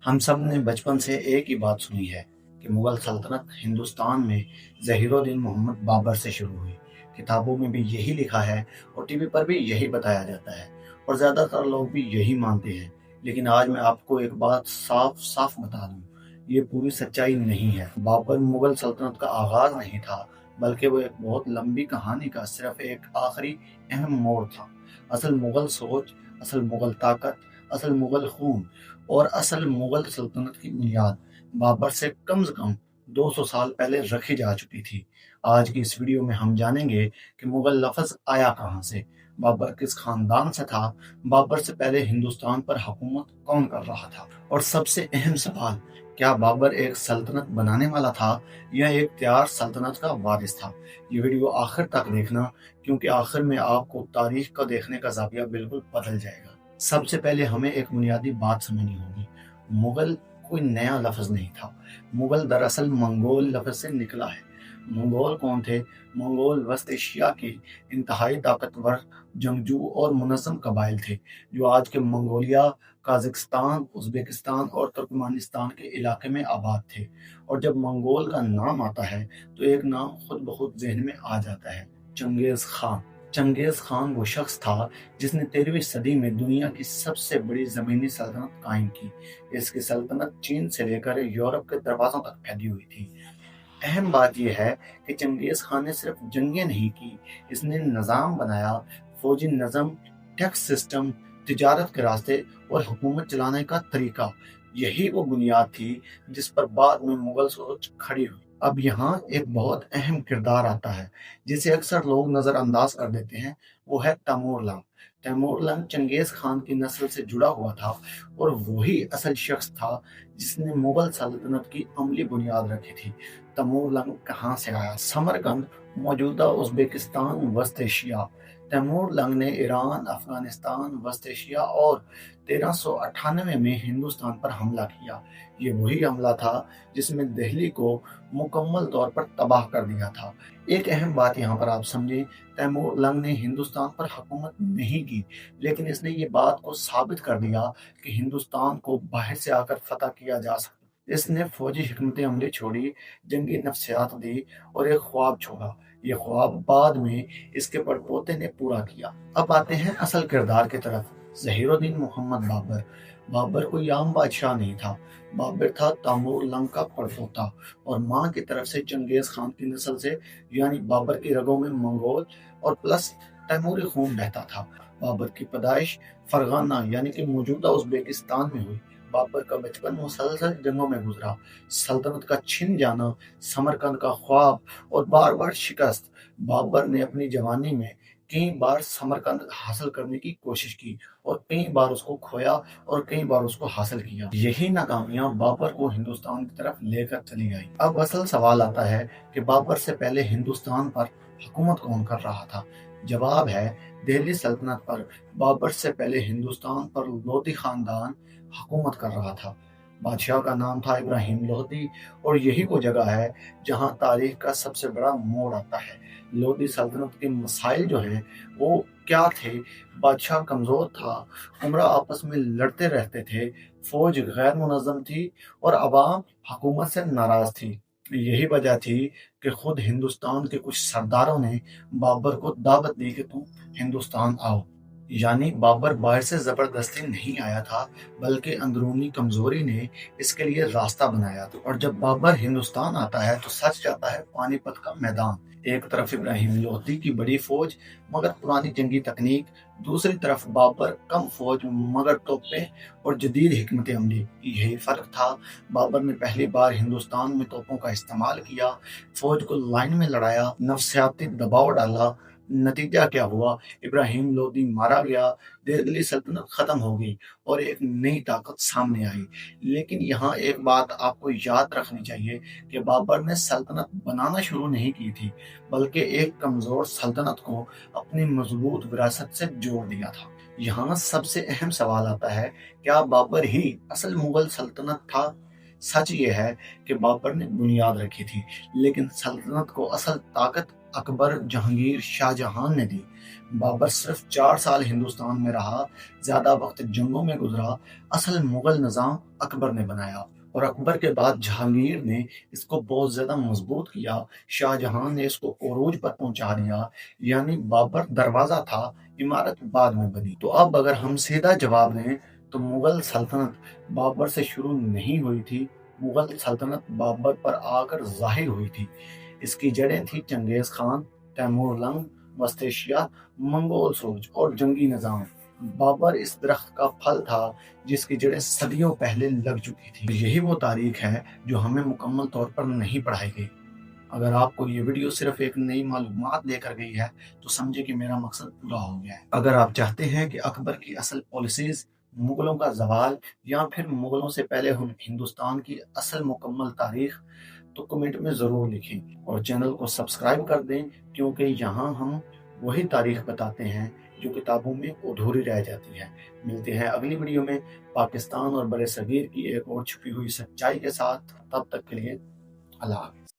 हम सब ने बचपन से एक ही बात सुनी है कि मुगल सल्तनत हिंदुस्तान में ज़हीरुद्दीन मोहम्मद बाबर से शुरू हुई। किताबों में भी यही लिखा है और टीवी पर भी यही बताया जाता है और ज़्यादातर लोग भी यही मानते हैं। लेकिन आज मैं आपको एक बात साफ साफ बता दूं, ये पूरी सच्चाई नहीं है। बाबर मुगल सल्तनत का आगाज नहीं था, बल्कि वो एक बहुत लंबी कहानी का सिर्फ एक आखिरी अहम मोड़ था। असल मुगल सोच, असल मुगल ताकत, असल मुगल खून और असल मुगल सल्तनत की बुनियाद बाबर से कम 200 साल पहले रखी जा चुकी थी। आज की इस वीडियो में हम जानेंगे कि मुगल लफ्ज आया कहाँ से, बाबर किस खानदान से था, बाबर से पहले हिंदुस्तान पर हुकूमत कौन कर रहा था, और सबसे अहम सवाल, क्या बाबर एक सल्तनत बनाने वाला था या एक तैयार सल्तनत का वारिस था। ये वीडियो आखिर तक देखना, क्योंकि आखिर में आपको तारीख को देखने का जाविया बिल्कुल बदल जाएगा। सबसे पहले हमें एक बुनियादी बात समझनी होगी। मुगल कोई नया लफ्ज नहीं था। मुगल दरअसल मंगोल लफ्ज से निकला है। मंगोल कौन थे? मंगोल वस्त एशिया के इंतहाई ताकतवर, जंगजू और मुनज़्ज़म कबाइल थे, जो आज के मंगोलिया, काज़ाकिस्तान, उज़्बेकिस्तान और तुर्कमानिस्तान के इलाके में आबाद थे। और जब मंगोल का नाम आता है तो एक नाम खुद ब खुद ज़हन में आ जाता है, चंगेज़ खान। चंगेज़ खान वो शख्स था जिसने 13वीं सदी में दुनिया की सबसे बड़ी ज़मीनी सल्तनत कायम की। इसकी सल्तनत चीन से लेकर यूरोप के दरवाज़ों तक फैली हुई थी। अहम बात यह है कि चंगेज़ खान ने सिर्फ जंगें नहीं की, इसने निज़ाम बनाया, फौजी निज़ाम, टैक्स सिस्टम, तिजारत के रास्ते और हुकूमत चलाने का तरीका। यही वो बुनियाद थी जिस पर बाद में मुगल सोच खड़ी हुई। अब यहाँ एक बहुत अहम किरदार आता है जिसे अक्सर लोग नज़रअंदाज कर देते हैं, वो है तैमूर लंग। तैमूर लंग चंगेज़ खान की नस्ल से जुड़ा हुआ था और वही असल शख्स था जिसने मुगल सल्तनत की अमली बुनियाद रखी थी। तैमूर लंग कहाँ से आया? समरकंद, मौजूदा उज़्बेकिस्तान, वस्त एशिया। तैमूर लंग ने ईरान, अफगानिस्तान, वस्त एशिया और 1398 में हिंदुस्तान पर हमला किया। ये वही हमला था जिसमें दिल्ली को मुकम्मल तौर पर तबाह कर दिया था। एक अहम बात यहाँ पर आप समझें, तैमूर लंग ने हिंदुस्तान पर हुकूमत नहीं की, लेकिन इसने ये बात को साबित कर दिया कि हिंदुस्तान को बाहर से आकर फतह किया जा सकता। इसने फौजी हिकमत अमली छोड़ी, जंगी नफ्सियात दी और एक ख्वाब छोड़ा। ये ख्वाब बाद में इसके पड़पोते ने पूरा किया। अब आते हैं असल किरदार की तरफ। ज़हीरुद्दीन मोहम्मद बाबर। बाबर कोई आम बादशाह नहीं था। बाबर था तैमूर लंग का पड़पोता और माँ की तरफ से चंगेज़ खान की नस्ल से, यानी बाबर की रगों में मंगोल और प्लस तैमूरी खून बहता था। बाबर की पैदाइश फरगाना यानी कि मौजूदा उज़्बेकिस्तान में हुई। बाबर का बचपन मुसलसल जंगों में गुजरा। सल्तनत का छिन जाना, समरकंद का ख्वाब और बार बार शिकस्त। बाबर ने अपनी जवानी में कई बार समरकंद हासिल करने की कोशिश की और कई बार उसको खोया और कई बार उसको हासिल किया। यही नाकामियां बाबर को हिंदुस्तान की तरफ लेकर चली गई। अब असल सवाल आता है कि बाबर से पहले हिंदुस्तान पर हुकूमत कौन कर रहा था? जवाब है, दिल्ली सल्तनत पर बाबर से पहले हिंदुस्तान पर लोधी खानदान हुकूमत कर रहा था। बादशाह का नाम था इब्राहिम लोधी और यही वो जगह है जहां तारीख का सबसे बड़ा मोड़ आता है। लोधी सल्तनत के मसाइल जो हैं वो क्या थे? बादशाह कमजोर था, उमरा आपस में लड़ते रहते थे, फौज गैर मुनज़्ज़म थी और अवाम हुकूमत से नाराज थी। यही वजह थी कि खुद हिंदुस्तान के कुछ सरदारों ने बाबर को दावत दी कि तुम हिंदुस्तान आओ। यानी बाबर बाहर से जबरदस्ती नहीं आया था, बल्कि अंदरूनी कमजोरी ने इसके लिए रास्ता बनाया था। और जब बाबर हिंदुस्तान आता है तो सच जाता है पानीपत का मैदान। एक तरफ इब्राहिम लोधी की बड़ी फौज मगर पुरानी जंगी तकनीक, दूसरी तरफ बाबर कम फौज मगर तोपें और जदीद हिकमत अमली। यही फर्क था। बाबर ने पहली बार हिंदुस्तान में तोपों का इस्तेमाल किया, फौज को लाइन में लड़ाया, नफ्सियाती दबाव डाला। नतीजा क्या हुआ? इब्राहिम लोदी मारा गया, दिल्ली सल्तनत खत्म हो गई और एक नई ताकत सामने आई। लेकिन यहाँ एक बात आपको याद रखनी चाहिए कि बाबर ने सल्तनत बनाना शुरू नहीं की थी, बल्कि एक कमजोर सल्तनत को अपनी मजबूत विरासत से जोड़ दिया था। यहाँ सबसे अहम सवाल आता है, क्या बाबर ही असल मुगल सल्तनत था? सच ये है कि बाबर ने बुनियाद रखी थी, लेकिन सल्तनत को असल ताकत अकबर, जहांगीर, शाहजहां ने दी। बाबर सिर्फ 4 साल हिंदुस्तान में रहा, ज्यादा वक्त जंगों में गुजरा। असल मुगल निजाम अकबर ने बनाया, और अकबर के बाद जहांगीर ने इसको बहुत ज्यादा मजबूत किया। शाहजहां ने इसको उरूज पर पहुंचा दिया। यानी बाबर दरवाजा था, इमारत बाद में बनी। तो अब अगर हम सीधा जवाब दें तो मुगल सल्तनत बाबर से शुरू नहीं हुई थी, मुगल सल्तनत बाबर पर आकर जाहिर हुई थी। इसकी जड़ें थी चंगेज खान, तैमूर लंग, वस्तेशिया, मंगोल सोच और जंगी निजाम। बाबर इस दरख्त का फल था जिसकी जड़ें सदियों पहले लग चुकी थी। यही वो तारीख है जो हमें मुकम्मल तौर पर नहीं पढ़ाई गई। अगर आपको ये वीडियो सिर्फ एक नई मालूमात लेकर गई है तो समझे कि मेरा मकसद पूरा हो गया है। अगर आप चाहते हैं कि अकबर की असल पॉलिसीज, मुगलों का जवाल या फिर मुगलों से पहले हम हिंदुस्तान की असल मुकम्मल तारीख, तो कमेंट में ज़रूर लिखें और चैनल को सब्सक्राइब कर दें, क्योंकि यहाँ हम वही तारीख बताते हैं जो किताबों में अधूरी रह जाती है। मिलते हैं अगली वीडियो में पाकिस्तान और बड़े सगीर की एक और छुपी हुई सच्चाई के साथ। तब तक के लिए अल्लाह हाफ़िज़।